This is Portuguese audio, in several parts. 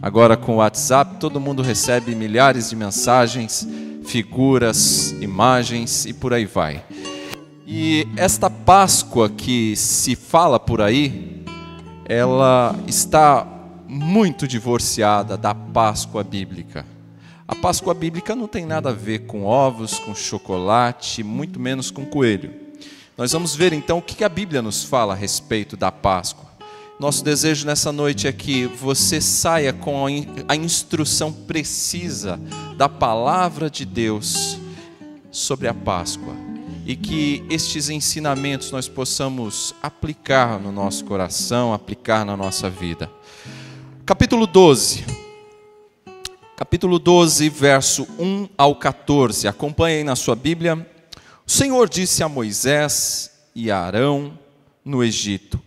Agora com o WhatsApp, todo mundo recebe milhares de mensagens, figuras, imagens e por aí vai. E esta Páscoa que se fala por aí, ela está muito divorciada da Páscoa bíblica. A Páscoa bíblica não tem nada a ver com ovos, com chocolate, muito menos com coelho. Nós vamos ver então o que a Bíblia nos fala a respeito da Páscoa. Nosso desejo nessa noite é que você saia com a instrução precisa da palavra de Deus sobre a Páscoa e que estes ensinamentos nós possamos aplicar no nosso coração, aplicar na nossa vida. Capítulo 12, verso 1 ao 14, acompanhe aí na sua Bíblia. O Senhor disse a Moisés e a Arão no Egito: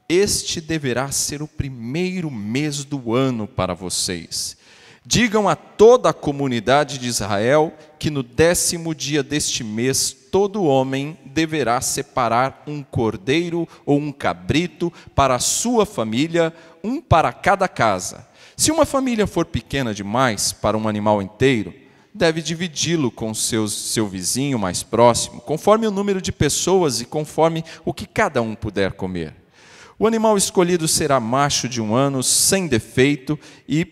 este deverá ser o primeiro mês do ano para vocês. Digam a toda a comunidade de Israel que no 10º dia deste mês, todo homem deverá separar um cordeiro ou um cabrito para a sua família, um para cada casa. Se uma família for pequena demais para um animal inteiro, deve dividi-lo com seu vizinho mais próximo, conforme o número de pessoas e conforme o que cada um puder comer. O animal escolhido será macho de 1 ano, sem defeito, e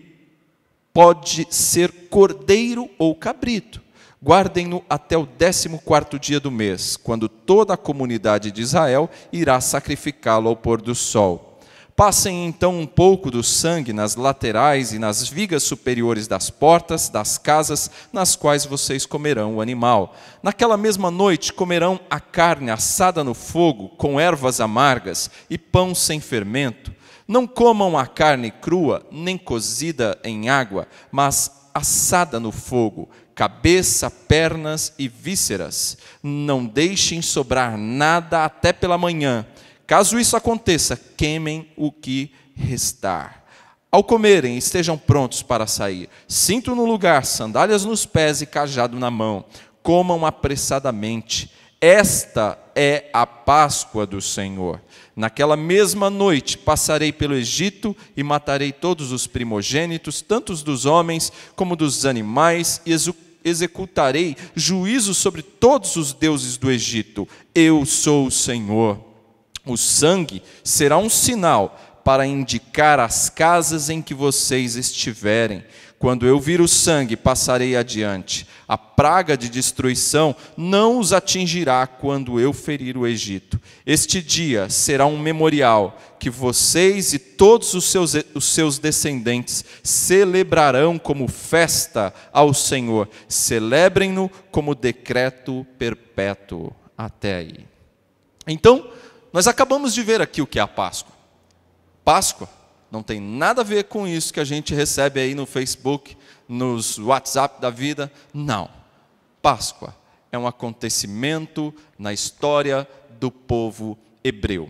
pode ser cordeiro ou cabrito. Guardem-no até o 14º dia do mês, quando toda a comunidade de Israel irá sacrificá-lo ao pôr do sol. Passem então um pouco do sangue nas laterais e nas vigas superiores das portas das casas nas quais vocês comerão o animal. Naquela mesma noite comerão a carne assada no fogo, com ervas amargas e pão sem fermento. Não comam a carne crua, nem cozida em água, mas assada no fogo, cabeça, pernas e vísceras. Não deixem sobrar nada até pela manhã. Caso isso aconteça, queimem o que restar. Ao comerem, estejam prontos para sair. Cinto no lugar, sandálias nos pés e cajado na mão. Comam apressadamente. Esta é a Páscoa do Senhor. Naquela mesma noite passarei pelo Egito e matarei todos os primogênitos, tanto os dos homens como dos animais, e executarei juízo sobre todos os deuses do Egito. Eu sou o Senhor. O sangue será um sinal para indicar as casas em que vocês estiverem. Quando eu vir o sangue, passarei adiante. A praga de destruição não os atingirá quando eu ferir o Egito. Este dia será um memorial que vocês e todos os seus descendentes celebrarão como festa ao Senhor. Celebrem-no como decreto perpétuo. Até aí. Então, nós acabamos de ver aqui o que é a Páscoa. Páscoa não tem nada a ver com isso que a gente recebe aí no Facebook, nos WhatsApp da vida. Não. Páscoa é um acontecimento na história do povo hebreu.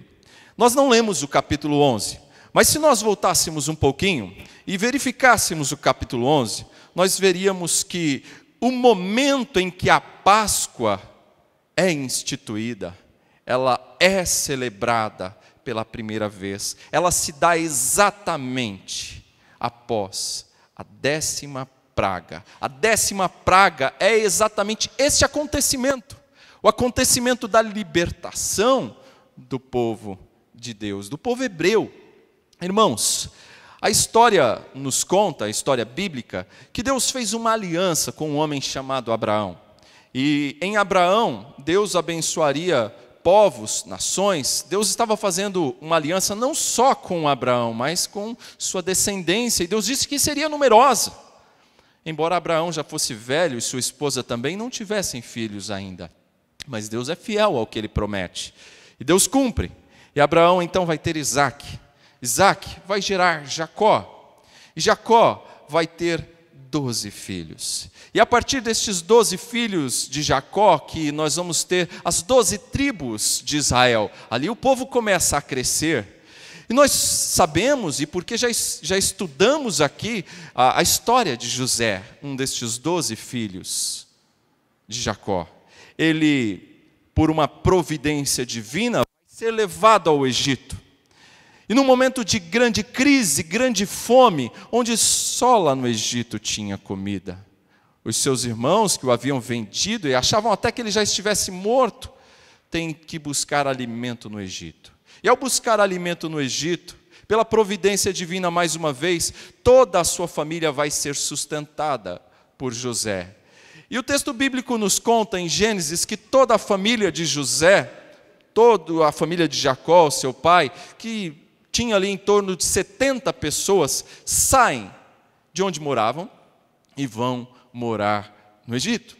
Nós não lemos o capítulo 11, mas se nós voltássemos um pouquinho e verificássemos o capítulo 11, nós veríamos que o momento em que a Páscoa é instituída, ela é celebrada pela primeira vez. Ela se dá exatamente após a 10ª praga. A 10ª praga é exatamente esse acontecimento. O acontecimento da libertação do povo de Deus, do povo hebreu. Irmãos, a história nos conta, a história bíblica, que Deus fez uma aliança com um homem chamado Abraão. E em Abraão, Deus abençoaria povos, nações. Deus estava fazendo uma aliança não só com Abraão, mas com sua descendência. E Deus disse que seria numerosa. Embora Abraão já fosse velho e sua esposa também não tivessem filhos ainda. Mas Deus é fiel ao que Ele promete. E Deus cumpre. E Abraão então vai ter Isaque. Isaque vai gerar Jacó. E Jacó vai ter 12 filhos. E a partir destes 12 filhos de Jacó, que nós vamos ter as 12 tribos de Israel. Ali o povo começa a crescer. E nós sabemos, e porque já estudamos aqui a história de José, um destes 12 filhos de Jacó. ele, por uma providência divina, vai ser levado ao Egito. E num momento de grande crise, grande fome, onde só lá no Egito tinha comida. Os seus irmãos que o haviam vendido e achavam até que ele já estivesse morto, têm que buscar alimento no Egito. E ao buscar alimento no Egito, pela providência divina mais uma vez, toda a sua família vai ser sustentada por José. E o texto bíblico nos conta em Gênesis que toda a família de José, toda a família de Jacó, seu pai, que tinha ali em torno de 70 pessoas, saem de onde moravam e vão morar no Egito.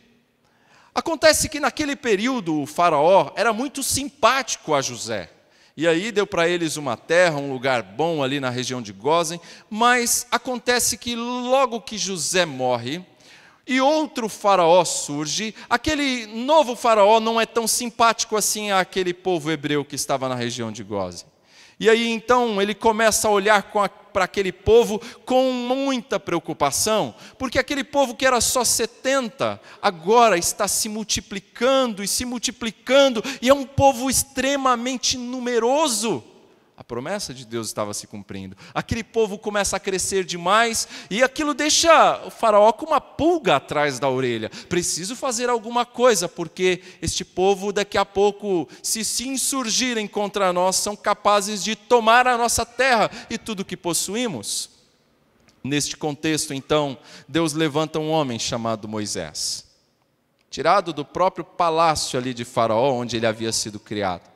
Acontece que naquele período o faraó era muito simpático a José. E aí deu para eles uma terra, um lugar bom ali na região de Gósen, mas acontece que logo que José morre, e outro faraó surge, aquele novo faraó não é tão simpático assim àquele povo hebreu que estava na região de Gósen. E aí então ele começa a olhar para aquele povo com muita preocupação, porque aquele povo que era só 70, agora está se multiplicando, e é um povo extremamente numeroso. A promessa de Deus estava se cumprindo. Aquele povo começa a crescer demais, e aquilo deixa o faraó com uma pulga atrás da orelha. Preciso fazer alguma coisa, porque este povo daqui a pouco, se insurgirem contra nós, são capazes de tomar a nossa terra e tudo que possuímos. Neste contexto, então, Deus levanta um homem chamado Moisés, tirado do próprio palácio ali de Faraó, onde ele havia sido criado.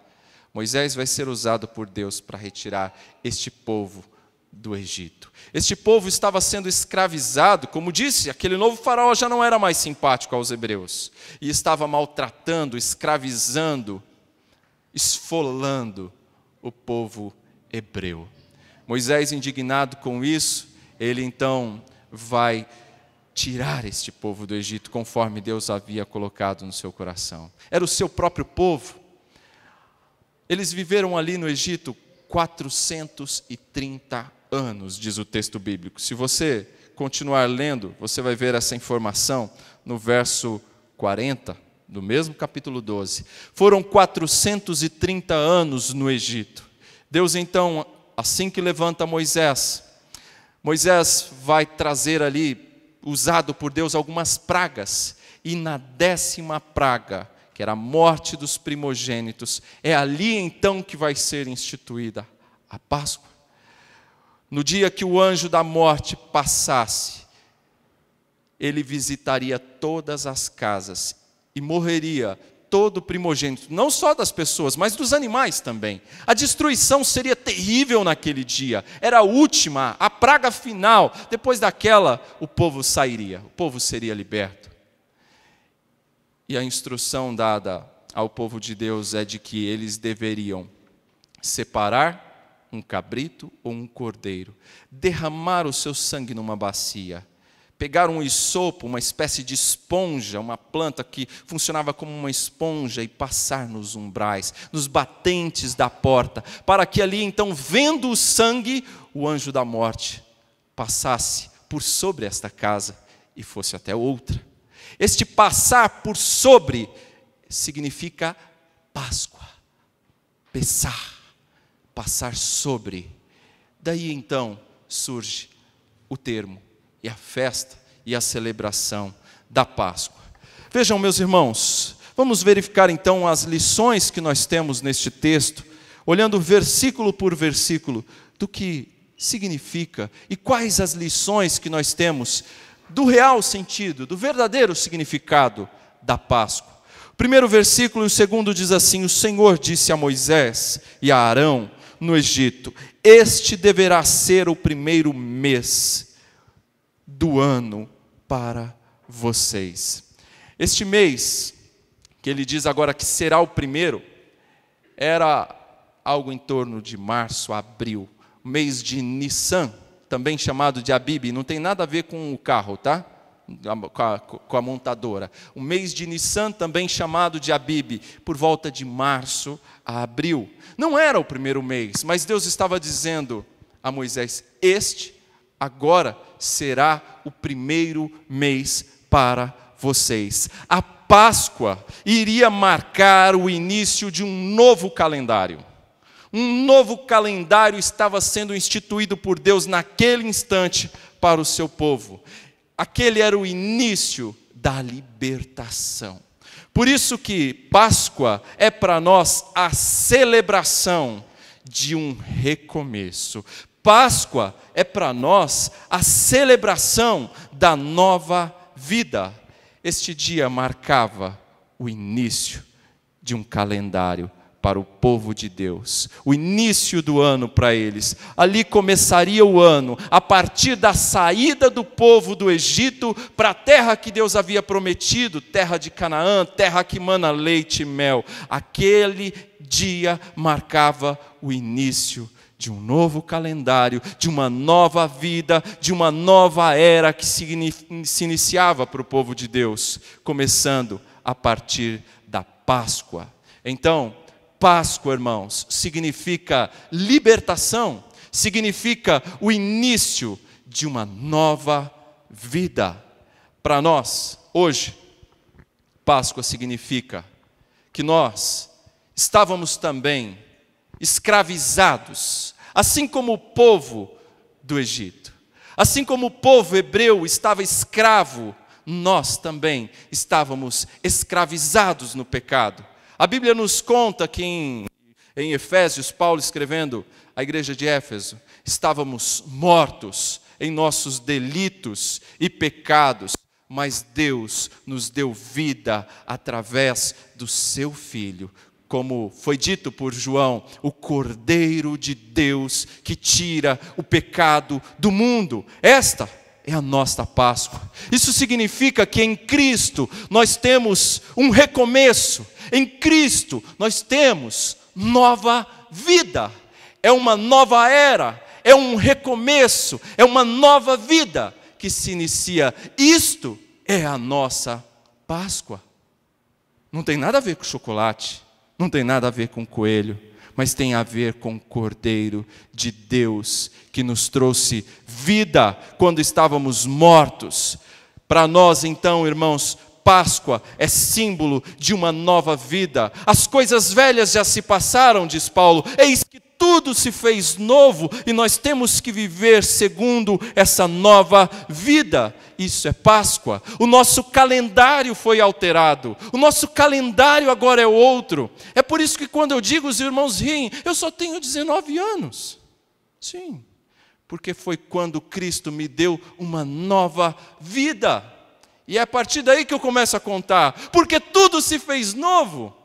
Moisés vai ser usado por Deus para retirar este povo do Egito. Este povo estava sendo escravizado, como disse, aquele novo faraó já não era mais simpático aos hebreus, e estava maltratando, escravizando, esfolando o povo hebreu. Moisés, indignado com isso, ele então vai tirar este povo do Egito, conforme Deus havia colocado no seu coração. Era o seu próprio povo. Eles viveram ali no Egito 430 anos, diz o texto bíblico. Se você continuar lendo, você vai ver essa informação no verso 40, do mesmo capítulo 12. Foram 430 anos no Egito. Deus então, assim que levanta Moisés vai trazer ali, usado por Deus, algumas pragas. E na 10ª praga, que era a morte dos primogênitos, é ali então que vai ser instituída a Páscoa. No dia que o anjo da morte passasse, ele visitaria todas as casas e morreria todo primogênito, não só das pessoas, mas dos animais também. A destruição seria terrível naquele dia, era a última, a praga final. Depois daquela, o povo sairia, o povo seria liberto. E a instrução dada ao povo de Deus é de que eles deveriam separar um cabrito ou um cordeiro, derramar o seu sangue numa bacia, pegar um hisopo, uma espécie de esponja, uma planta que funcionava como uma esponja, e passar nos umbrais, nos batentes da porta, para que ali então, vendo o sangue, o anjo da morte passasse por sobre esta casa e fosse até outra. Este passar por sobre significa Páscoa, passar sobre. Daí então surge o termo e a festa e a celebração da Páscoa. Vejam, meus irmãos, vamos verificar então as lições que nós temos neste texto, olhando versículo por versículo, do que significa e quais as lições que nós temos do real sentido, do verdadeiro significado da Páscoa. O primeiro versículo e o segundo diz assim: o Senhor disse a Moisés e a Arão no Egito: este deverá ser o primeiro mês do ano para vocês. Este mês, que ele diz agora que será o primeiro, era algo em torno de março a abril, o mês de Nissan, também chamado de Abib, não tem nada a ver com o carro, tá? Com a montadora. O mês de Nissan, também chamado de Abib, por volta de março a abril. Não era o primeiro mês, mas Deus estava dizendo a Moisés: este agora será o primeiro mês para vocês. A Páscoa iria marcar o início de um novo calendário. Um novo calendário estava sendo instituído por Deus naquele instante para o seu povo. Aquele era o início da libertação. Por isso que Páscoa é para nós a celebração de um recomeço. Páscoa é para nós a celebração da nova vida. Este dia marcava o início de um calendário para o povo de Deus, o início do ano para eles. Ali começaria o ano, a partir da saída do povo do Egito para a terra que Deus havia prometido, terra de Canaã, terra que mana leite e mel. Aquele dia marcava o início de um novo calendário, de uma nova vida, de uma nova era que se iniciava para o povo de Deus, começando a partir da Páscoa. Então, Páscoa, irmãos, significa libertação, significa o início de uma nova vida. Para nós, hoje, Páscoa significa que nós estávamos também escravizados, assim como o povo do Egito. Assim como o povo hebreu estava escravo, nós também estávamos escravizados no pecado. A Bíblia nos conta que em Efésios, Paulo escrevendo à igreja de Éfeso, estávamos mortos em nossos delitos e pecados, mas Deus nos deu vida através do seu Filho. Como foi dito por João, o Cordeiro de Deus que tira o pecado do mundo. Esta é a nossa Páscoa. Isso significa que em Cristo nós temos um recomeço. Em Cristo nós temos nova vida. É uma nova era, é um recomeço, é uma nova vida que se inicia. Isto é a nossa Páscoa. Não tem nada a ver com chocolate, não tem nada a ver com coelho, mas tem a ver com o Cordeiro de Deus, que nos trouxe vida quando estávamos mortos. Para nós, então, irmãos, Páscoa é símbolo de uma nova vida. As coisas velhas já se passaram, diz Paulo, eis que tudo se fez novo e nós temos que viver segundo essa nova vida. Isso é Páscoa. O nosso calendário foi alterado. O nosso calendário agora é outro. É por isso que quando eu digo, os irmãos riem, eu só tenho 19 anos. Sim, porque foi quando Cristo me deu uma nova vida. E é a partir daí que eu começo a contar, porque tudo se fez novo.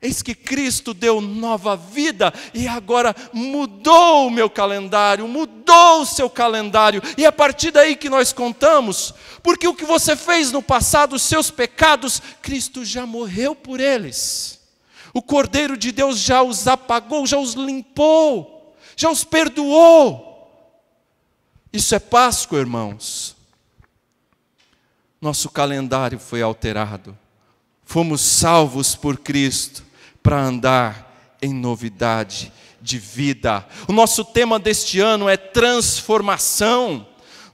Eis que Cristo deu nova vida e agora mudou o meu calendário, mudou o seu calendário. E é a partir daí que nós contamos, porque o que você fez no passado, os seus pecados, Cristo já morreu por eles. O Cordeiro de Deus já os apagou, já os limpou, já os perdoou. Isso é Páscoa, irmãos. Nosso calendário foi alterado. Fomos salvos por Cristo para andar em novidade de vida. O nosso tema deste ano é transformação.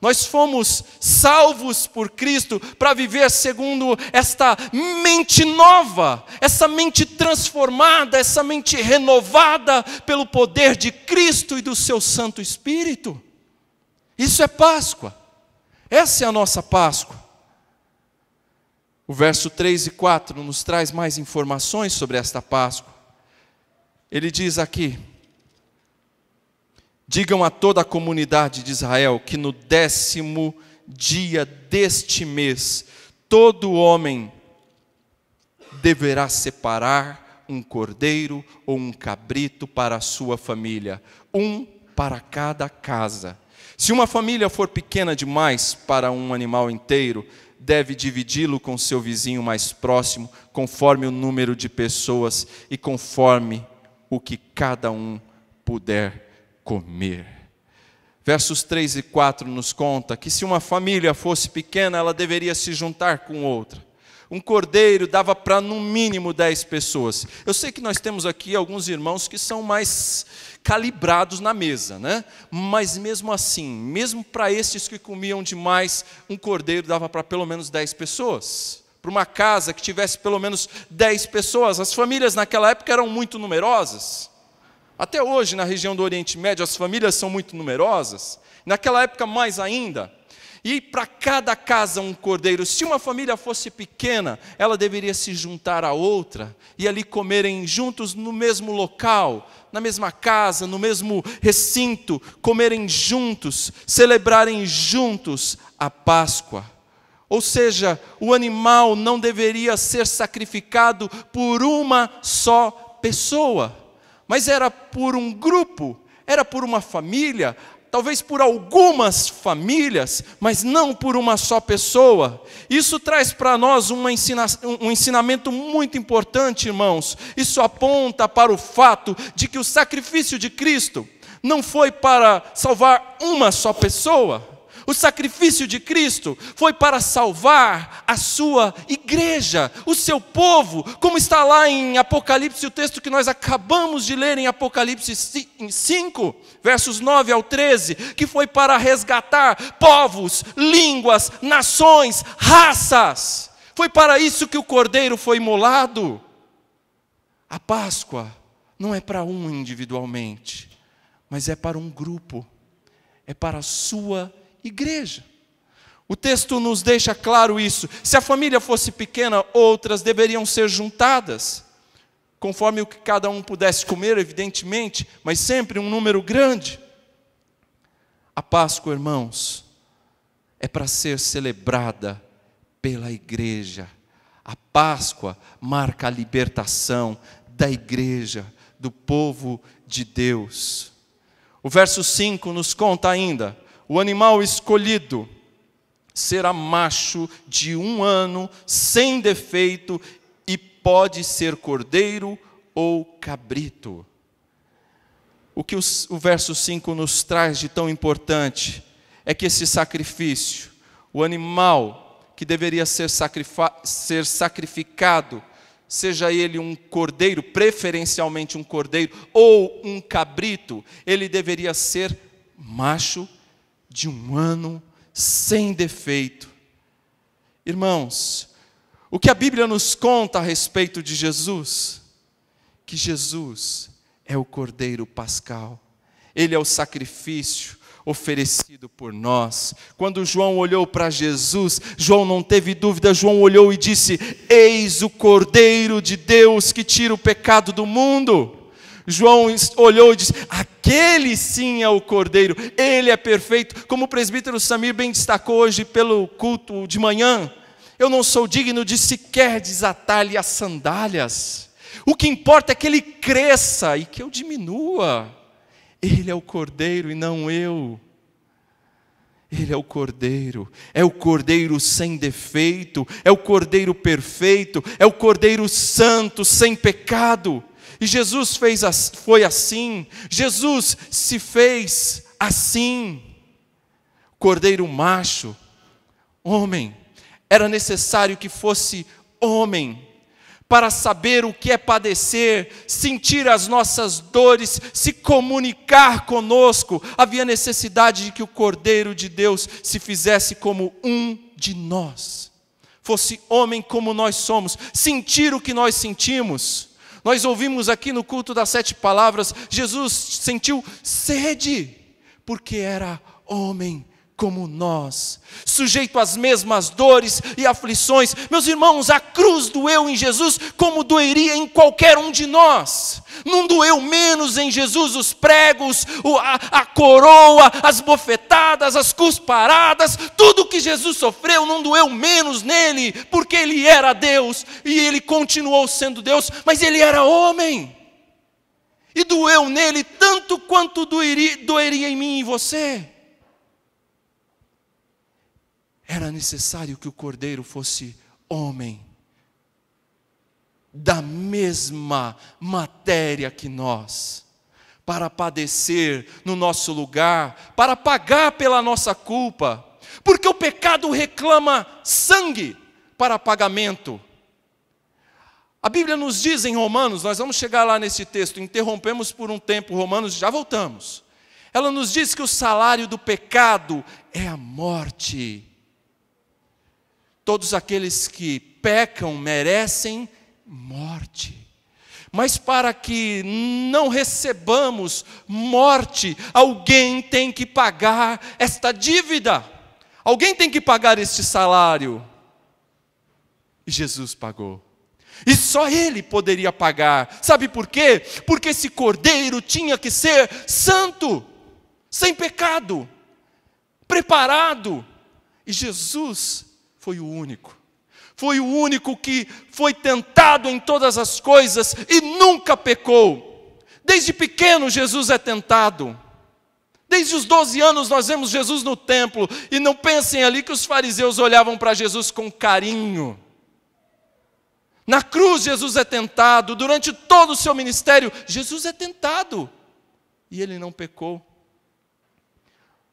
Nós fomos salvos por Cristo para viver segundo esta mente nova, essa mente transformada, essa mente renovada pelo poder de Cristo e do seu Santo Espírito. Isso é Páscoa. Essa é a nossa Páscoa. O verso 3 e 4 nos traz mais informações sobre esta Páscoa. Ele diz aqui: digam a toda a comunidade de Israel que no 10º dia deste mês, todo homem deverá separar um cordeiro ou um cabrito para a sua família, um para cada casa. Se uma família for pequena demais para um animal inteiro, deve dividi-lo com seu vizinho mais próximo, conforme o número de pessoas e conforme o que cada um puder comer. Versos 3 e 4 nos conta que se uma família fosse pequena, ela deveria se juntar com outra. Um cordeiro dava para no mínimo 10 pessoas. Eu sei que nós temos aqui alguns irmãos que são mais calibrados na mesa, né? Mas mesmo assim, mesmo para esses que comiam demais, um cordeiro dava para pelo menos 10 pessoas. Para uma casa que tivesse pelo menos 10 pessoas. As famílias naquela época eram muito numerosas. Até hoje, na região do Oriente Médio, as famílias são muito numerosas. Naquela época, mais ainda. E para cada casa um cordeiro. Se uma família fosse pequena, ela deveria se juntar a outra e ali comerem juntos no mesmo local, na mesma casa, no mesmo recinto, comerem juntos, celebrarem juntos a Páscoa. Ou seja, o animal não deveria ser sacrificado por uma só pessoa, mas era por um grupo, era por uma família, talvez por algumas famílias, mas não por uma só pessoa. Isso traz para nós um ensinamento muito importante, irmãos. Isso aponta para o fato de que o sacrifício de Cristo não foi para salvar uma só pessoa. O sacrifício de Cristo foi para salvar a sua igreja, o seu povo, como está lá em Apocalipse, o texto que nós acabamos de ler em Apocalipse 5, versos 9 ao 13, que foi para resgatar povos, línguas, nações, raças. Foi para isso que o cordeiro foi imolado. A Páscoa não é para um individualmente, mas é para um grupo, é para a sua igreja. O texto nos deixa claro isso. Se a família fosse pequena, outras deveriam ser juntadas, conforme o que cada um pudesse comer, evidentemente, mas sempre um número grande. A Páscoa, irmãos, é para ser celebrada pela igreja. A Páscoa marca a libertação da igreja, do povo de Deus. O verso 5 nos conta ainda: o animal escolhido será macho de 1 ano, sem defeito, e pode ser cordeiro ou cabrito. O que o verso 5 nos traz de tão importante é que esse sacrifício, o animal que deveria ser sacrificado, seja ele um cordeiro, preferencialmente um cordeiro, ou um cabrito, ele deveria ser macho de 1 ano, sem defeito. Irmãos, o que a Bíblia nos conta a respeito de Jesus? Que Jesus é o Cordeiro Pascal. Ele é o sacrifício oferecido por nós. Quando João olhou para Jesus, João não teve dúvida, João olhou e disse: eis o Cordeiro de Deus que tira o pecado do mundo. João olhou e disse: aquele sim é o Cordeiro, ele é perfeito. Como o presbítero Samir bem destacou hoje pelo culto de manhã, eu não sou digno de sequer desatar-lhe as sandálias. O que importa é que ele cresça e que eu diminua. Ele é o Cordeiro e não eu. Ele é o Cordeiro sem defeito, é o Cordeiro perfeito, é o Cordeiro santo, sem pecado. E Jesus foi assim, Jesus se fez assim. Cordeiro macho, homem, era necessário que fosse homem, para saber o que é padecer, sentir as nossas dores, se comunicar conosco. Havia necessidade de que o Cordeiro de Deus se fizesse como um de nós, fosse homem como nós somos, sentir o que nós sentimos. Nós ouvimos aqui no culto das 7 palavras, Jesus sentiu sede, porque era homem como nós, sujeito às mesmas dores e aflições. Meus irmãos, a cruz doeu em Jesus como doeria em qualquer um de nós. Não doeu menos em Jesus os pregos, a coroa, as bofetadas, as cusparadas, tudo que Jesus sofreu não doeu menos nele, porque ele era Deus e ele continuou sendo Deus, mas ele era homem. E doeu nele tanto quanto doeria em mim e você. Era necessário que o Cordeiro fosse homem, da mesma matéria que nós, para padecer no nosso lugar, para pagar pela nossa culpa, porque o pecado reclama sangue, para pagamento. A Bíblia nos diz em Romanos, nós vamos chegar lá nesse texto, interrompemos por um tempo Romanos, já voltamos. Ela nos diz que o salário do pecado é a morte. Todos aqueles que pecam merecem morte. Mas para que não recebamos morte, alguém tem que pagar esta dívida. Alguém tem que pagar este salário. E Jesus pagou. E só Ele poderia pagar. Sabe por quê? Porque esse cordeiro tinha que ser santo, sem pecado, preparado. E Jesus foi o único. Foi o único que foi tentado em todas as coisas e nunca pecou. Desde pequeno Jesus é tentado. Desde os 12 anos nós vemos Jesus no templo. E não pensem ali que os fariseus olhavam para Jesus com carinho. Na cruz Jesus é tentado. Durante todo o seu ministério Jesus é tentado. E ele não pecou.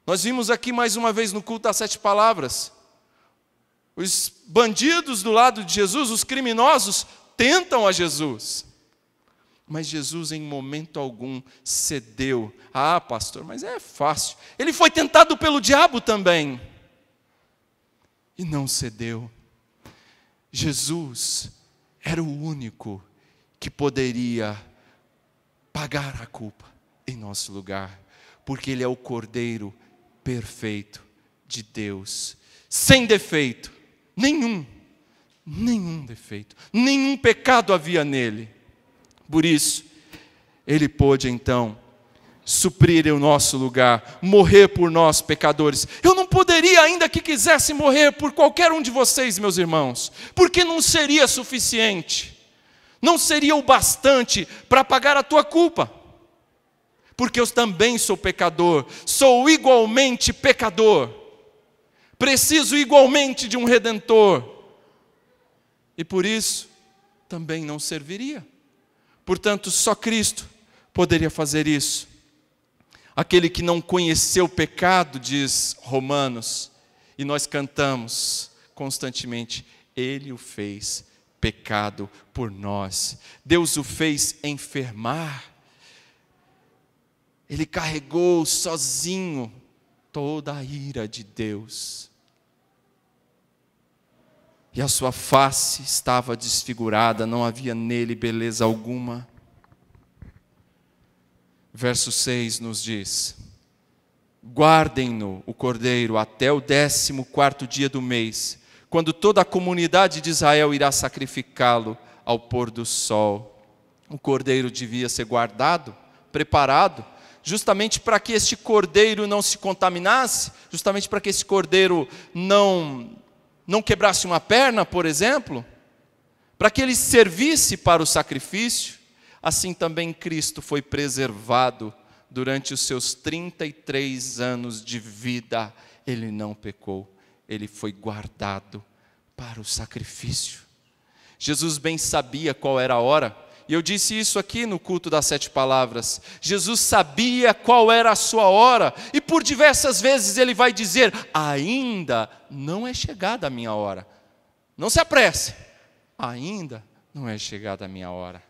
Nós vimos aqui mais uma vez no culto das 7 palavras. Os bandidos do lado de Jesus, os criminosos, tentam a Jesus. Mas Jesus em momento algum cedeu. Ah, pastor, mas é fácil. Ele foi tentado pelo diabo também. E não cedeu. Jesus era o único que poderia pagar a culpa em nosso lugar. Porque Ele é o Cordeiro perfeito de Deus. Sem defeito. Nenhum defeito, nenhum pecado havia nele. Por isso, Ele pôde então suprir o nosso lugar, morrer por nós pecadores. Eu não poderia, ainda que quisesse morrer por qualquer um de vocês, meus irmãos, porque não seria suficiente, não seria o bastante para pagar a tua culpa. Porque eu também sou pecador, sou igualmente pecador. Preciso igualmente de um Redentor. E por isso, também não serviria. Portanto, só Cristo poderia fazer isso. Aquele que não conheceu o pecado, diz Romanos, e nós cantamos constantemente, Ele o fez pecado por nós. Deus o fez enfermar. Ele carregou sozinho toda a ira de Deus. E a sua face estava desfigurada, não havia nele beleza alguma. Verso 6 nos diz: guardem-no, o cordeiro, até o 14º dia do mês, quando toda a comunidade de Israel irá sacrificá-lo ao pôr do sol. O cordeiro devia ser guardado, preparado, justamente para que este cordeiro não se contaminasse, justamente para que esse cordeiro não quebrasse uma perna, por exemplo, para que ele servisse para o sacrifício. Assim também Cristo foi preservado durante os seus 33 anos de vida. Ele não pecou, ele foi guardado para o sacrifício. Jesus bem sabia qual era a hora, e eu disse isso aqui no culto das 7 palavras. Jesus sabia qual era a sua hora, e por diversas vezes ele vai dizer, ainda não é chegada a minha hora. Não se apresse, ainda não é chegada a minha hora.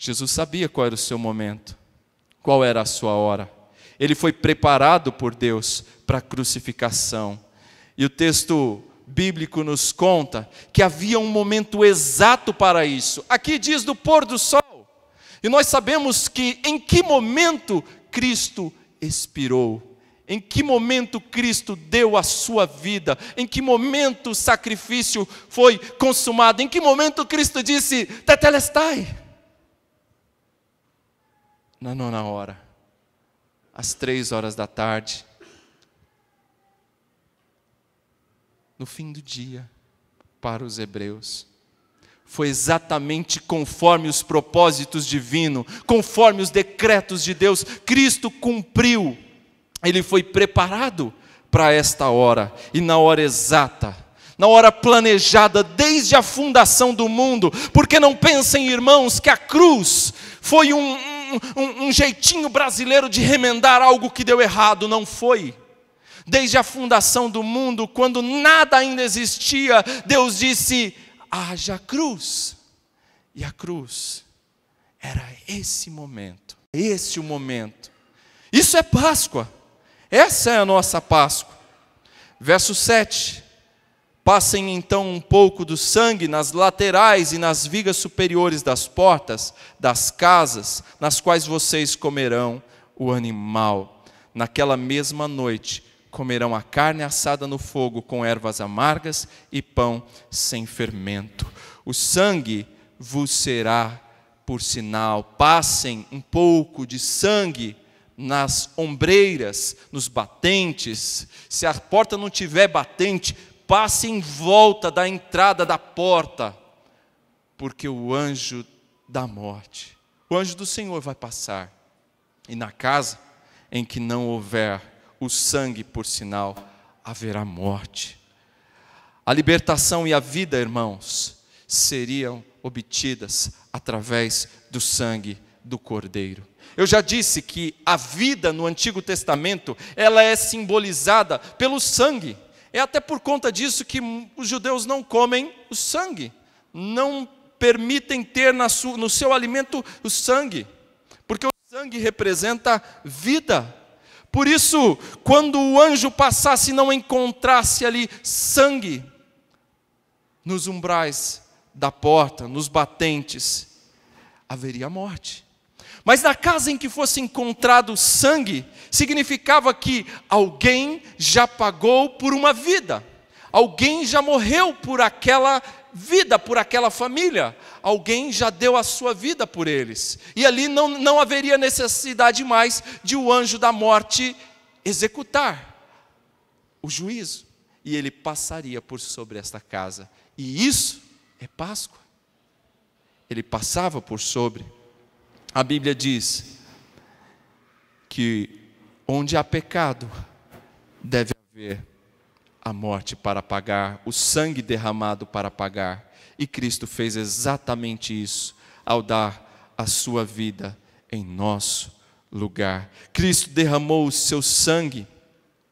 Jesus sabia qual era o seu momento, qual era a sua hora. Ele foi preparado por Deus para a crucificação. E o texto bíblico nos conta que havia um momento exato para isso. Aqui diz do pôr do sol. E nós sabemos que em que momento Cristo expirou. Em que momento Cristo deu a sua vida? Em que momento o sacrifício foi consumado? Em que momento Cristo disse, tetelestai? Na 9ª hora, às 3 horas da tarde, no fim do dia, para os hebreus. Foi exatamente conforme os propósitos divinos, conforme os decretos de Deus. Cristo cumpriu. Ele foi preparado para esta hora, e na hora exata, na hora planejada desde a fundação do mundo. Porque não pensem, irmãos, que a cruz foi um jeitinho brasileiro de remendar algo que deu errado. Não foi. Desde a fundação do mundo, quando nada ainda existia, Deus disse: haja cruz. E a cruz era esse momento, esse o momento. Isso é Páscoa, essa é a nossa Páscoa. Verso 7. Passem então um pouco do sangue nas laterais e nas vigas superiores das portas das casas, nas quais vocês comerão o animal. Naquela mesma noite, comerão a carne assada no fogo com ervas amargas e pão sem fermento. O sangue vos será por sinal. Passem um pouco de sangue nas ombreiras, nos batentes. Se a porta não tiver batente, passe em volta da entrada da porta, porque o anjo da morte, o anjo do Senhor vai passar, e na casa em que não houver o sangue por sinal, haverá morte. A libertação e a vida, irmãos, seriam obtidas através do sangue do Cordeiro. Eu já disse que a vida no Antigo Testamento, ela é simbolizada pelo sangue. É até por conta disso que os judeus não comem o sangue, não permitem ter no seu alimento o sangue, porque o sangue representa vida. Por isso, quando o anjo passasse e não encontrasse ali sangue nos umbrais da porta, nos batentes, haveria morte. Mas na casa em que fosse encontrado sangue, significava que alguém já pagou por uma vida, alguém já morreu por aquela vida, por aquela família, alguém já deu a sua vida por eles, e ali não haveria necessidade mais de o anjo da morte executar o juízo, e ele passaria por sobre esta casa, e isso é Páscoa, ele passava por sobre. A Bíblia diz que onde há pecado, deve haver a morte para pagar, o sangue derramado para pagar. E Cristo fez exatamente isso, ao dar a sua vida em nosso lugar. Cristo derramou o seu sangue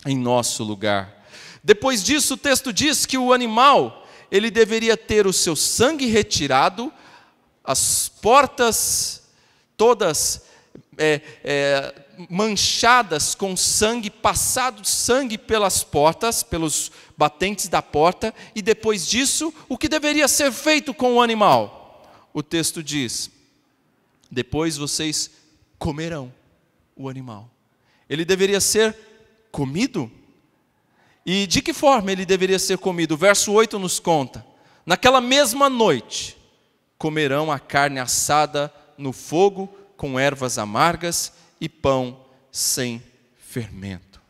em nosso lugar. Depois disso, o texto diz que o animal, ele deveria ter o seu sangue retirado, as portas todas manchadas com sangue, passado sangue pelas portas, pelos batentes da porta, e depois disso, o que deveria ser feito com o animal? O texto diz: depois vocês comerão o animal. Ele deveria ser comido? E de que forma ele deveria ser comido? O verso 8 nos conta: naquela mesma noite, comerão a carne assada no fogo, com ervas amargas e pão sem fermento.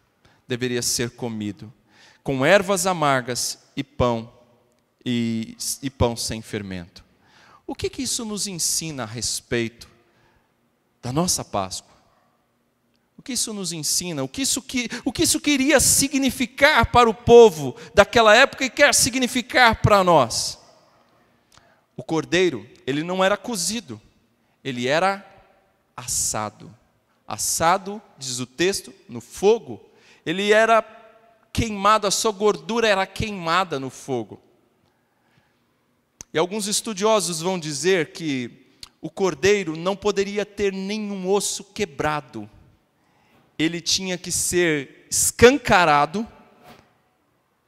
Deveria ser comido com ervas amargas e pão sem fermento. O que isso nos ensina a respeito da nossa Páscoa? O que isso nos ensina? O que isso queria significar para o povo daquela época e quer significar para nós? O cordeiro, ele não era cozido, ele era assado. Assado, diz o texto, no fogo. Ele era queimado, a sua gordura era queimada no fogo. E alguns estudiosos vão dizer que o cordeiro não poderia ter nenhum osso quebrado. Ele tinha que ser escancarado,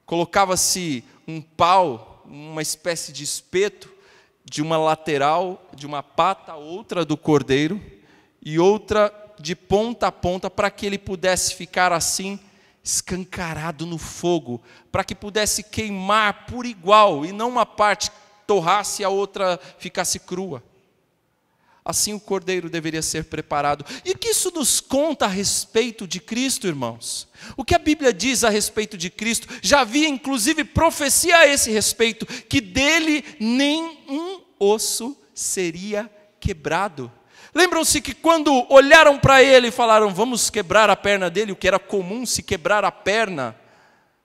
colocava-se um pau, uma espécie de espeto, de uma lateral, de uma pata a outra do cordeiro, e outra de ponta a ponta, para que ele pudesse ficar assim, escancarado no fogo, para que pudesse queimar por igual, e não uma parte torrasse e a outra ficasse crua. Assim o cordeiro deveria ser preparado. E o que isso nos conta a respeito de Cristo, irmãos? O que a Bíblia diz a respeito de Cristo? Já havia inclusive profecia a esse respeito, que dele nenhum osso seria quebrado. Lembram-se que quando olharam para ele e falaram: vamos quebrar a perna dele, o que era comum, se quebrar a perna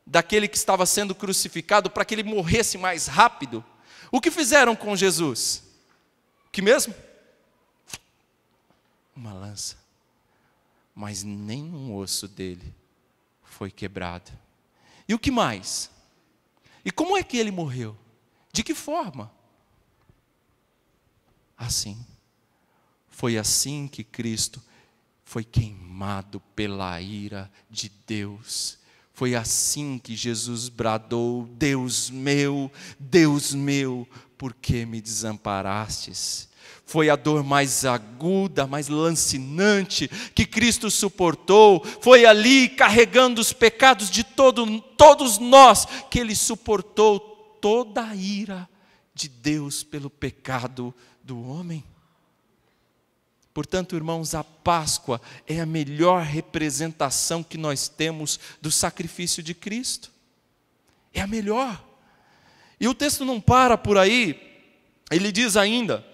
daquele que estava sendo crucificado, para que ele morresse mais rápido. O que fizeram com Jesus? O que mesmo? Uma lança. Mas nenhum osso dele foi quebrado. E o que mais? E como é que ele morreu? De que forma? Assim. Foi assim que Cristo foi queimado pela ira de Deus. Foi assim que Jesus bradou: Deus meu, por que me desamparastes? Foi a dor mais aguda, mais lancinante que Cristo suportou. Foi ali, carregando os pecados de todos nós, que Ele suportou toda a ira de Deus pelo pecado do homem. Portanto, irmãos, a Páscoa é a melhor representação que nós temos do sacrifício de Cristo. É a melhor. E o texto não para por aí. Ele diz ainda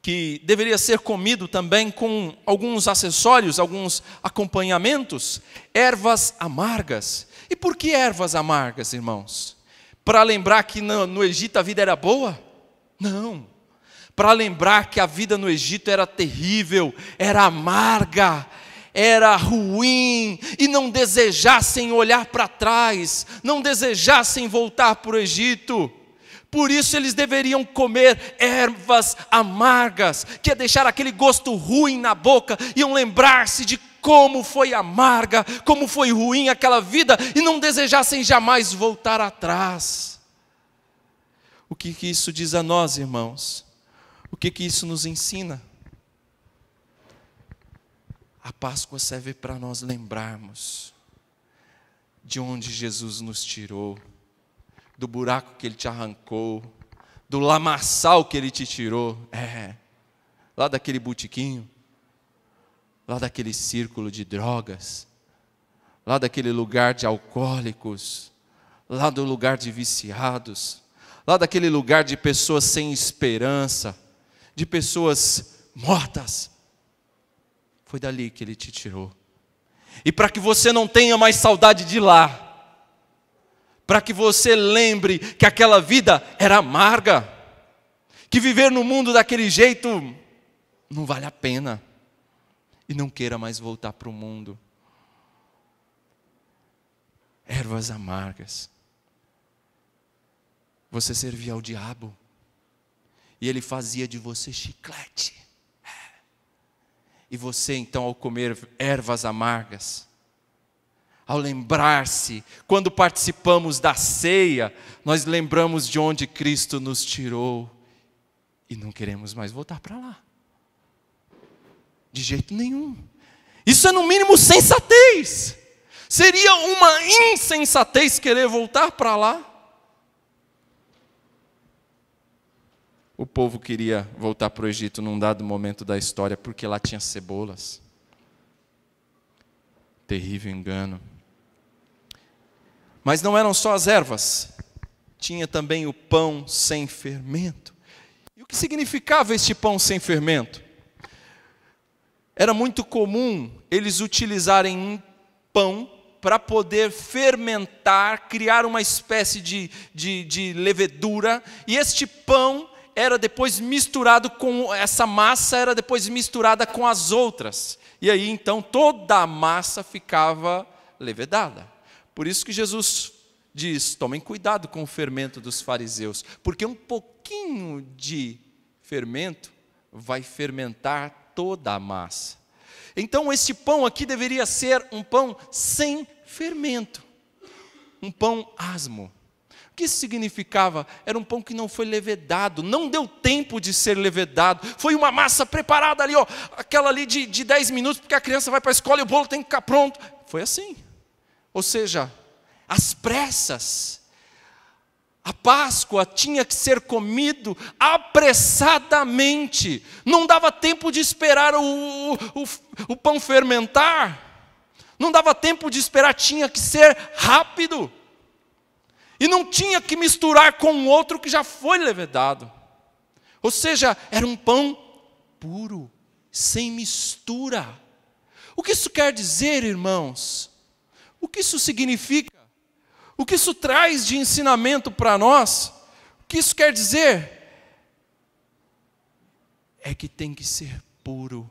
que deveria ser comido também com alguns acessórios, alguns acompanhamentos, ervas amargas. E por que ervas amargas, irmãos? Para lembrar que no Egito a vida era boa? Não. Para lembrar que a vida no Egito era terrível, era amarga, era ruim, e não desejassem olhar para trás, não desejassem voltar para o Egito. Por isso eles deveriam comer ervas amargas, que é deixar aquele gosto ruim na boca, iam lembrar-se de como foi amarga, como foi ruim aquela vida, e não desejassem jamais voltar atrás. O que isso diz a nós, irmãos? O que isso nos ensina? A Páscoa serve para nós lembrarmos de onde Jesus nos tirou, do buraco que Ele te arrancou, do lamaçal que Ele te tirou, lá daquele botiquinho, lá daquele círculo de drogas, lá daquele lugar de alcoólicos, lá do lugar de viciados, lá daquele lugar de pessoas sem esperança, de pessoas mortas. Foi dali que Ele te tirou. E para que você não tenha mais saudade de lá, para que você lembre que aquela vida era amarga, que viver no mundo daquele jeito não vale a pena, e não queira mais voltar para o mundo. Ervas amargas. Você servia ao diabo, e ele fazia de você chiclete. E você então, ao comer ervas amargas, ao lembrar-se, quando participamos da ceia, nós lembramos de onde Cristo nos tirou, e não queremos mais voltar para lá. De jeito nenhum. Isso é no mínimo sensatez. Seria uma insensatez querer voltar para lá. O povo queria voltar para o Egito num dado momento da história, porque lá tinha cebolas. Terrível engano. Mas não eram só as ervas, tinha também o pão sem fermento. E o que significava este pão sem fermento? Era muito comum eles utilizarem um pão para poder fermentar, criar uma espécie de levedura, e este pão era depois misturado com, essa massa era depois misturada com as outras, e aí então toda a massa ficava levedada. Por isso que Jesus diz: tomem cuidado com o fermento dos fariseus, porque um pouquinho de fermento vai fermentar toda a massa. Então esse pão aqui deveria ser um pão sem fermento, um pão asmo. O que isso significava? Era um pão que não foi levedado, não deu tempo de ser levedado, foi uma massa preparada ali, aquela ali de 10 minutos, porque a criança vai para a escola e o bolo tem que ficar pronto. Foi assim. Ou seja, às pressas. A Páscoa tinha que ser comido apressadamente. Não dava tempo de esperar o pão fermentar. Não dava tempo de esperar, tinha que ser rápido. E não tinha que misturar com o outro que já foi levedado. Ou seja, era um pão puro, sem mistura. O que isso quer dizer, irmãos? O que isso significa? O que isso traz de ensinamento para nós? O que isso quer dizer? É que tem que ser puro.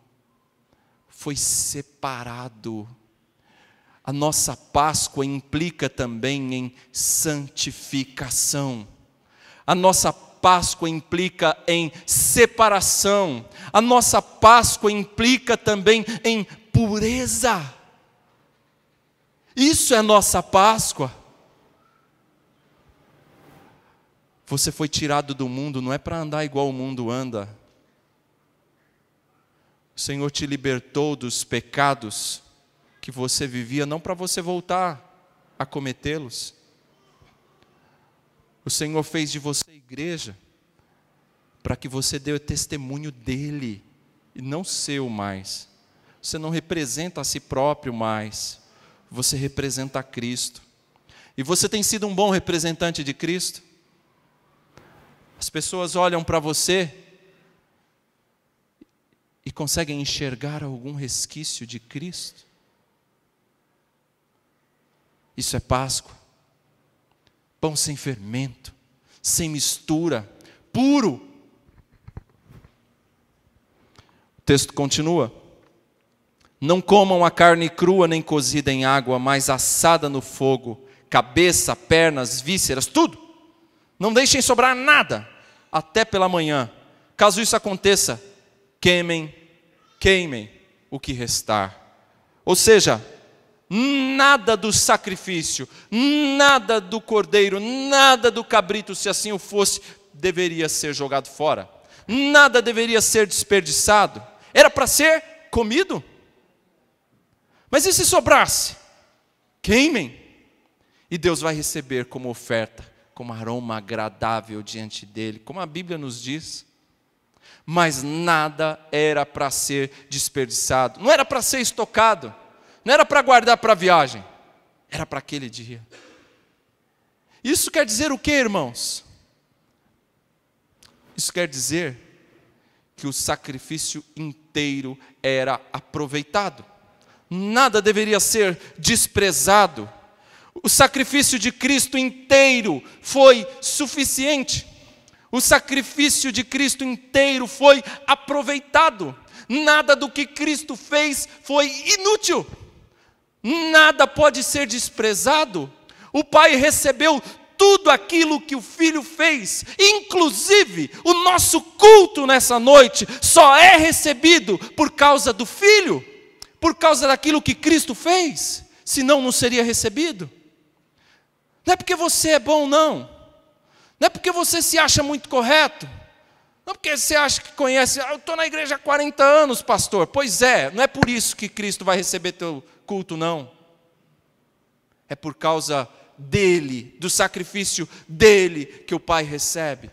Foi separado. A nossa Páscoa implica também em santificação. A nossa Páscoa implica em separação. A nossa Páscoa implica também em pureza. Isso é nossa Páscoa. Você foi tirado do mundo, não é para andar igual o mundo anda. O Senhor te libertou dos pecados que você vivia, não para você voltar a cometê-los. O Senhor fez de você igreja, para que você dê o testemunho dEle, e não seu mais. Você não representa a si próprio mais, você representa a Cristo. E você tem sido um bom representante de Cristo? As pessoas olham para você e conseguem enxergar algum resquício de Cristo? Isso é Páscoa. Pão sem fermento, sem mistura, puro. O texto continua. Não comam a carne crua nem cozida em água, mas assada no fogo, cabeça, pernas, vísceras, tudo. Não deixem sobrar nada, até pela manhã. Caso isso aconteça, queimem o que restar. Ou seja, nada do sacrifício, nada do cordeiro, nada do cabrito, se assim o fosse, deveria ser jogado fora. Nada deveria ser desperdiçado. Era para ser comido. Mas e se sobrasse? Queimem. E Deus vai receber como oferta, como aroma agradável diante dele, como a Bíblia nos diz. Mas nada era para ser desperdiçado, não era para ser estocado, não era para guardar para a viagem, era para aquele dia. Isso quer dizer o quê, irmãos? Isso quer dizer que o sacrifício inteiro era aproveitado, nada deveria ser desprezado. O sacrifício de Cristo inteiro foi suficiente. O sacrifício de Cristo inteiro foi aproveitado. Nada do que Cristo fez foi inútil. Nada pode ser desprezado. O Pai recebeu tudo aquilo que o Filho fez. Inclusive, o nosso culto nessa noite só é recebido por causa do Filho, por causa daquilo que Cristo fez. Senão não seria recebido. Não é porque você é bom, não. Não é porque você se acha muito correto. Não é porque você acha que conhece. Eu estou na igreja há 40 anos, pastor. Pois é, não é por isso que Cristo vai receber teu culto, não. É por causa dele, do sacrifício dele, que o Pai recebe.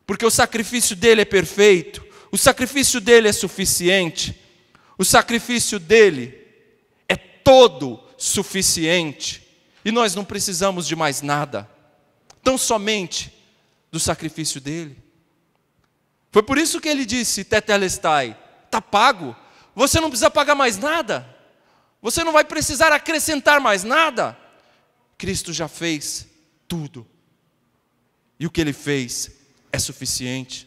Porque o sacrifício dele é perfeito. O sacrifício dele é suficiente. O sacrifício dele é todo suficiente. E nós não precisamos de mais nada, tão somente do sacrifício dele. Foi por isso que ele disse, tetelestai, está pago, você não precisa pagar mais nada, você não vai precisar acrescentar mais nada. Cristo já fez tudo, e o que ele fez é suficiente.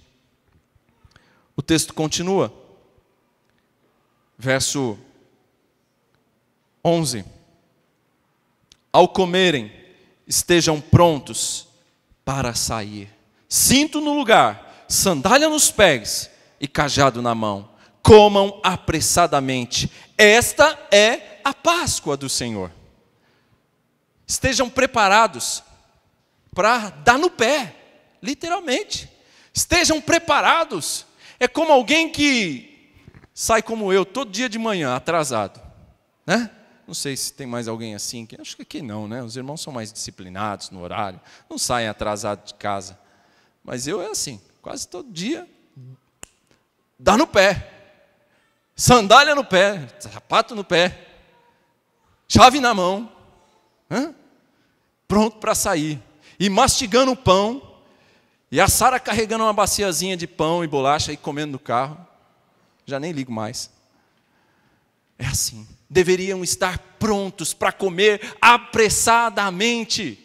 O texto continua, verso 11. Ao comerem, estejam prontos para sair. Cinto no lugar, sandália nos pés e cajado na mão. Comam apressadamente. Esta é a Páscoa do Senhor. Estejam preparados para dar no pé, literalmente. Estejam preparados. É como alguém que sai como eu, todo dia de manhã, atrasado, né? Não sei se tem mais alguém assim, acho que aqui não, né? Os irmãos são mais disciplinados no horário, não saem atrasados de casa. Mas eu é assim, quase todo dia, dá no pé, sandália no pé, sapato no pé, chave na mão, pronto para sair. E mastigando o pão, e a Sara carregando uma baciazinha de pão e bolacha e comendo no carro. Já nem ligo mais. É assim. Deveriam estar prontos para comer apressadamente.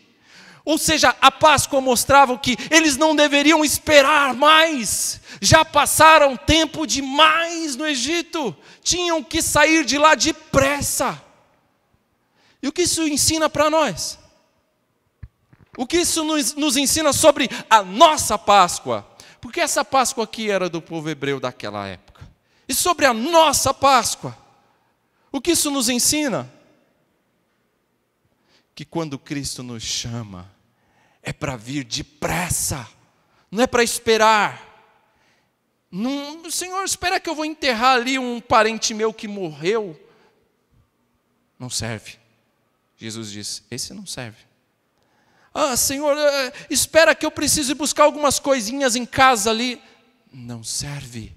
Ou seja, a Páscoa mostrava que eles não deveriam esperar mais. Já passaram tempo demais no Egito. Tinham que sair de lá depressa. E o que isso ensina para nós? O que isso nos ensina sobre a nossa Páscoa? Porque essa Páscoa aqui era do povo hebreu daquela época. E sobre a nossa Páscoa, o que isso nos ensina? Que quando Cristo nos chama, é para vir depressa, não é para esperar. Não, Senhor, espera que eu vou enterrar ali um parente meu que morreu. Não serve. Jesus disse, esse não serve. Ah, Senhor, espera que eu preciso ir buscar algumas coisinhas em casa ali. Não serve.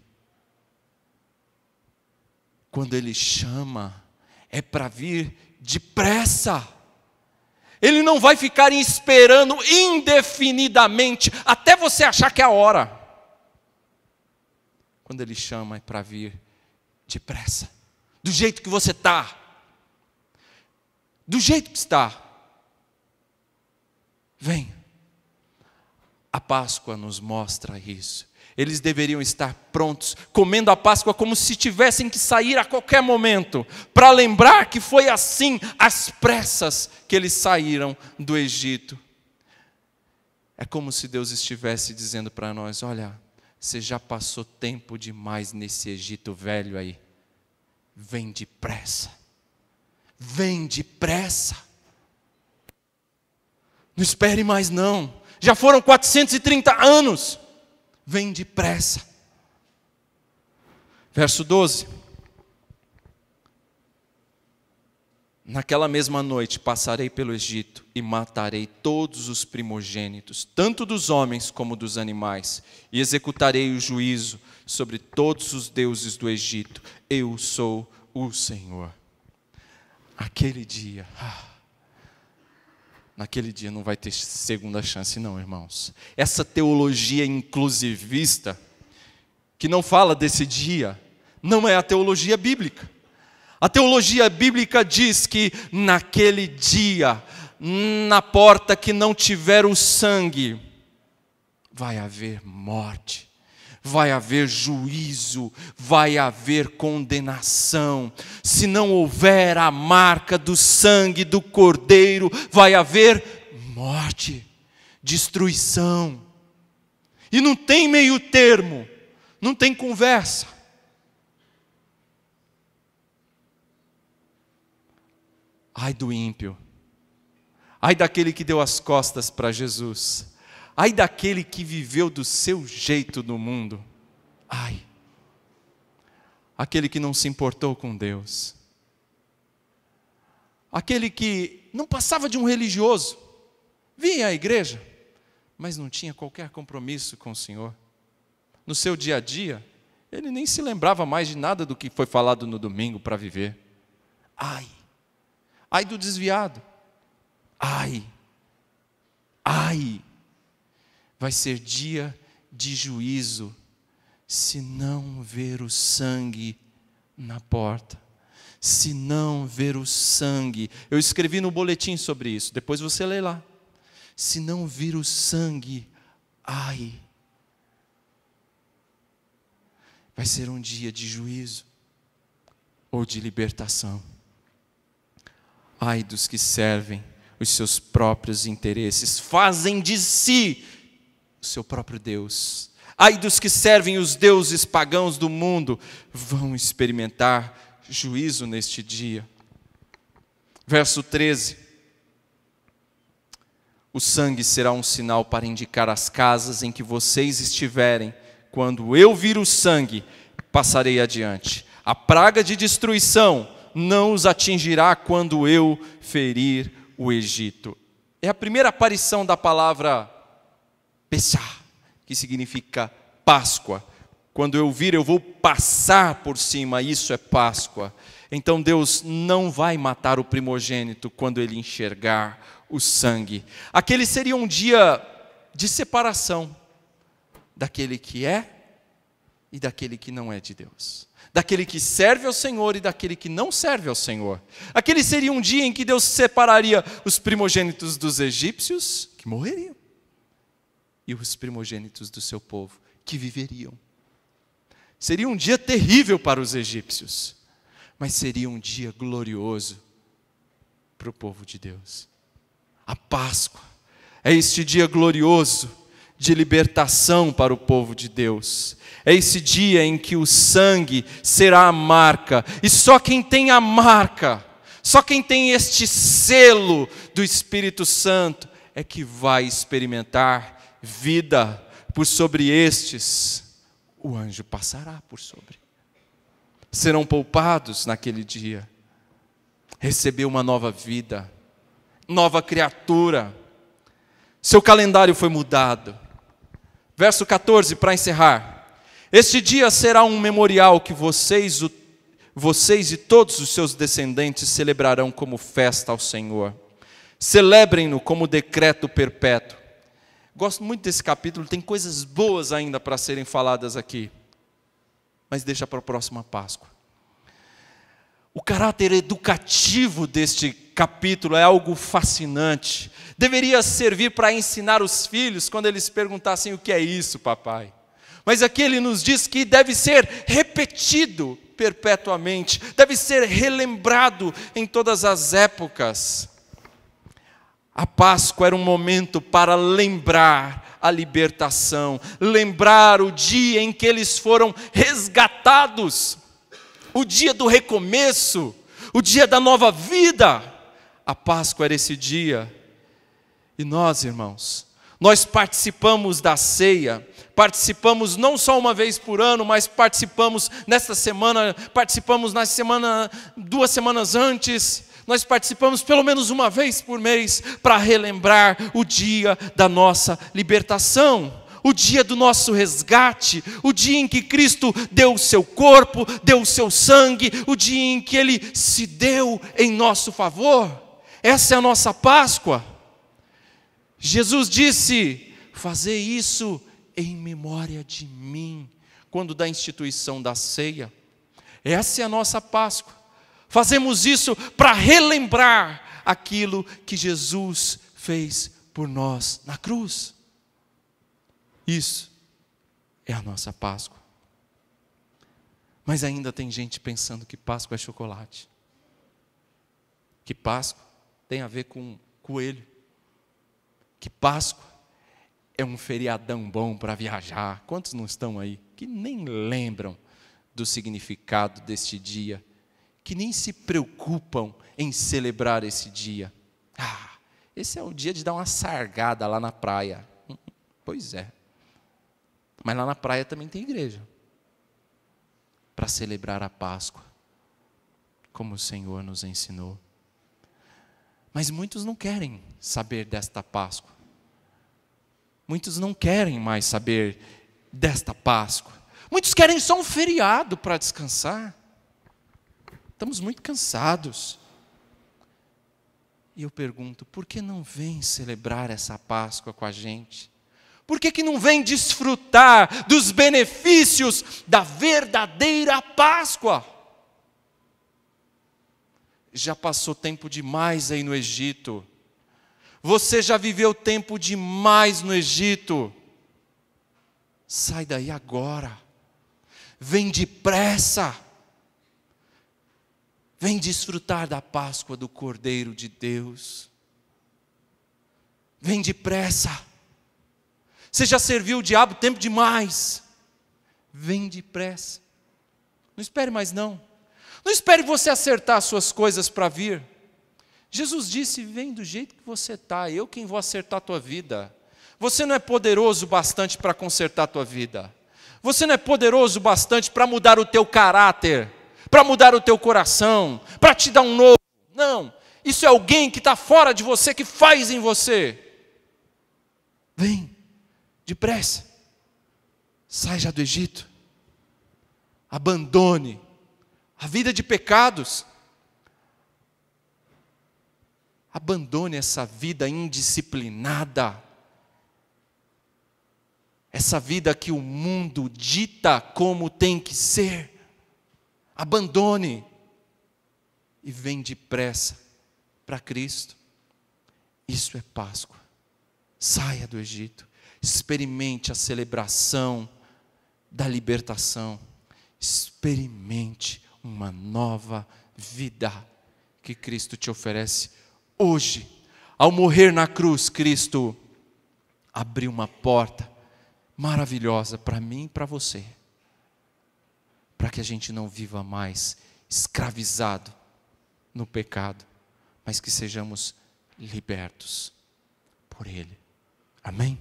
Quando Ele chama, é para vir depressa. Ele não vai ficar esperando indefinidamente, até você achar que é a hora. Quando Ele chama, é para vir depressa. Do jeito que você está. Do jeito que está. Vem. A Páscoa nos mostra isso. Eles deveriam estar prontos, comendo a Páscoa como se tivessem que sair a qualquer momento, para lembrar que foi assim, às pressas, que eles saíram do Egito. É como se Deus estivesse dizendo para nós, olha, você já passou tempo demais nesse Egito velho aí. Vem depressa. Vem depressa. Não espere mais não. Já foram 430 anos. Vem depressa. Verso 12. Naquela mesma noite passarei pelo Egito e matarei todos os primogênitos, tanto dos homens como dos animais, e executarei o juízo sobre todos os deuses do Egito. Eu sou o Senhor. Aquele dia, naquele dia não vai ter segunda chance não, irmãos. Essa teologia inclusivista, que não fala desse dia, não é a teologia bíblica. A teologia bíblica diz que naquele dia, na porta que não tiver o sangue, vai haver morte, vai haver juízo, vai haver condenação. Se não houver a marca do sangue do Cordeiro, vai haver morte, destruição. E não tem meio termo, não tem conversa. Ai do ímpio, ai daquele que deu as costas para Jesus, ai daquele que viveu do seu jeito no mundo, ai, aquele que não se importou com Deus, aquele que não passava de um religioso, vinha à igreja, mas não tinha qualquer compromisso com o Senhor. No seu dia a dia, ele nem se lembrava mais de nada do que foi falado no domingo para viver. Ai, ai do desviado, ai, ai, vai ser dia de juízo, se não ver o sangue na porta, se não ver o sangue. Eu escrevi no boletim sobre isso, depois você lê lá. Se não vir o sangue, ai, vai ser um dia de juízo ou de libertação. Ai dos que servem os seus próprios interesses, fazem de si o seu próprio Deus. Ai dos que servem os deuses pagãos do mundo, vão experimentar juízo neste dia. Verso 13. O sangue será um sinal para indicar as casas em que vocês estiverem. Quando eu vir o sangue, passarei adiante. A praga de destruição não os atingirá quando eu ferir o Egito. É a primeira aparição da palavra Pessah, que significa Páscoa. Quando eu vir, eu vou passar por cima, isso é Páscoa. Então Deus não vai matar o primogênito quando ele enxergar o sangue. Aquele seria um dia de separação daquele que é e daquele que não é de Deus. Daquele que serve ao Senhor e daquele que não serve ao Senhor. Aquele seria um dia em que Deus separaria os primogênitos dos egípcios, que morreriam, e os primogênitos do seu povo, que viveriam. Seria um dia terrível para os egípcios, mas seria um dia glorioso para o povo de Deus. A Páscoa é este dia glorioso de libertação para o povo de Deus. É esse dia em que o sangue será a marca, e só quem tem a marca, só quem tem este selo do Espírito Santo é que vai experimentar vida. Por sobre estes, o anjo passará por sobre. Serão poupados naquele dia. Receber uma nova vida, nova criatura. Seu calendário foi mudado. Verso 14, para encerrar. Este dia será um memorial que vocês e todos os seus descendentes celebrarão como festa ao Senhor. Celebrem-no como decreto perpétuo. Gosto muito desse capítulo, tem coisas boas ainda para serem faladas aqui. Mas deixa para a próxima Páscoa. O caráter educativo deste capítulo é algo fascinante. Deveria servir para ensinar os filhos quando eles perguntassem o que é isso, papai. Mas aqui ele nos diz que deve ser repetido perpetuamente, deve ser relembrado em todas as épocas. A Páscoa era um momento para lembrar a libertação, lembrar o dia em que eles foram resgatados, o dia do recomeço, o dia da nova vida. A Páscoa era esse dia. E nós, irmãos, nós participamos da ceia, participamos não só uma vez por ano, mas participamos nesta semana, participamos na semana, 2 semanas antes, nós participamos pelo menos uma vez por mês para relembrar o dia da nossa libertação, o dia do nosso resgate, o dia em que Cristo deu o seu corpo, deu o seu sangue, o dia em que Ele se deu em nosso favor. Essa é a nossa Páscoa. Jesus disse: fazei isso em memória de mim, quando da instituição da ceia. Essa é a nossa Páscoa. Fazemos isso para relembrar aquilo que Jesus fez por nós na cruz. Isso é a nossa Páscoa. Mas ainda tem gente pensando que Páscoa é chocolate, que Páscoa tem a ver com coelho, que Páscoa é um feriadão bom para viajar. Quantos não estão aí que nem lembram do significado deste dia, que nem se preocupam em celebrar esse dia? Esse é o dia de dar uma sargada lá na praia. Pois é. Mas lá na praia também tem igreja para celebrar a Páscoa, como o Senhor nos ensinou. Mas muitos não querem saber desta Páscoa. Muitos não querem mais saber desta Páscoa. Muitos querem só um feriado para descansar. Estamos muito cansados. E eu pergunto, por que não vem celebrar essa Páscoa com a gente? Por que não vem desfrutar dos benefícios da verdadeira Páscoa? Já passou tempo demais aí no Egito. Você já viveu tempo demais no Egito. Sai daí agora. Vem depressa. Vem desfrutar da Páscoa do Cordeiro de Deus. Vem depressa. Você já serviu o diabo tempo demais. Vem depressa. Não espere mais não. Não espere você acertar as suas coisas para vir. Jesus disse: vem do jeito que você está, eu quem vou acertar a tua vida. Você não é poderoso bastante para consertar a tua vida. Você não é poderoso bastante para mudar o teu caráter, para mudar o teu coração, para te dar um novo. Não, isso é alguém que está fora de você, que faz em você. Vem, depressa. Sai já do Egito. Abandone a vida de pecados. Abandone essa vida indisciplinada. Essa vida que o mundo dita como tem que ser. Abandone. E vem depressa para Cristo. Isso é Páscoa. Saia do Egito. Experimente a celebração da libertação. Experimente uma nova vida que Cristo te oferece Hoje, ao morrer na cruz, Cristo abriu uma porta maravilhosa para mim e para você, para que a gente não viva mais escravizado no pecado, mas que sejamos libertos por Ele. Amém?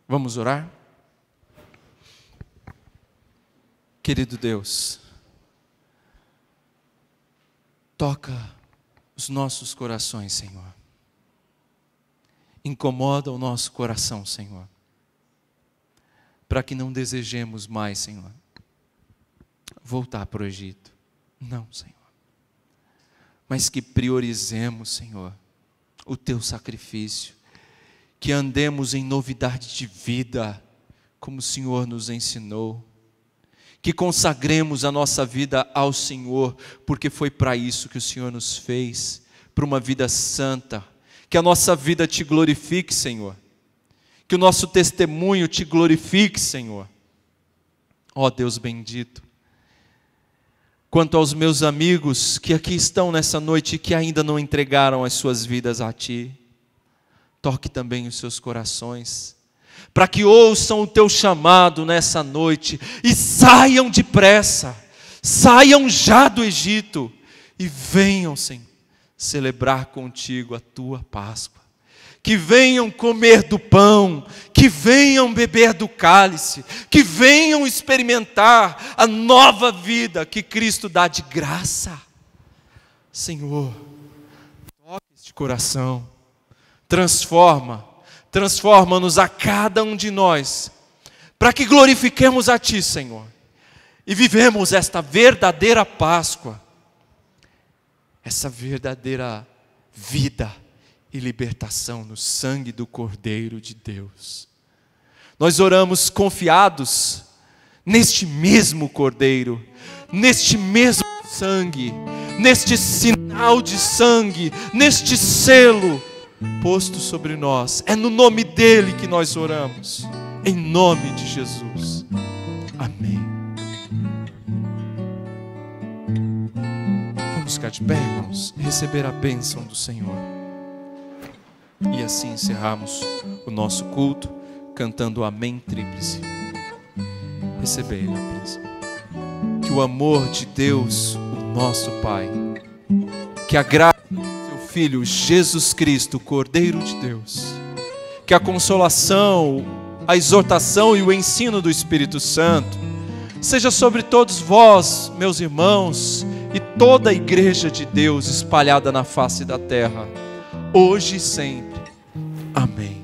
Vamos orar? Querido Deus, toca os nossos corações, Senhor. Incomoda o nosso coração, Senhor, para que não desejemos mais, Senhor, voltar para o Egito. Não, Senhor. Mas que priorizemos, Senhor, o Teu sacrifício, que andemos em novidade de vida, como o Senhor nos ensinou, que consagremos a nossa vida ao Senhor, porque foi para isso que o Senhor nos fez, para uma vida santa, que a nossa vida Te glorifique, Senhor, que o nosso testemunho Te glorifique, Senhor. Ó Deus bendito, quanto aos meus amigos que aqui estão nessa noite e que ainda não entregaram as suas vidas a Ti, toque também os seus corações, para que ouçam o Teu chamado nessa noite e saiam depressa, saiam já do Egito e venham, Senhor, celebrar contigo a Tua Páscoa. Que venham comer do pão, que venham beber do cálice, que venham experimentar a nova vida que Cristo dá de graça. Senhor, toque este coração, transforma-nos a cada um de nós, para que glorifiquemos a Ti, Senhor, e vivemos esta verdadeira Páscoa, essa verdadeira vida e libertação no sangue do Cordeiro de Deus. Nós oramos confiados neste mesmo Cordeiro, neste mesmo sangue, neste sinal de sangue, neste selo posto sobre nós. É no nome dele que nós oramos, em nome de Jesus. Amém. Vamos ficar de pé, irmãos, receber a bênção do Senhor. E assim encerramos o nosso culto cantando o Amém tríplice. Recebei a bênção. Que o amor de Deus, o nosso Pai, que a graça do seu Filho Jesus Cristo, o Cordeiro de Deus, que a consolação, a exortação e o ensino do Espírito Santo seja sobre todos vós, meus irmãos, e toda a igreja de Deus espalhada na face da terra, hoje e sempre. Amém.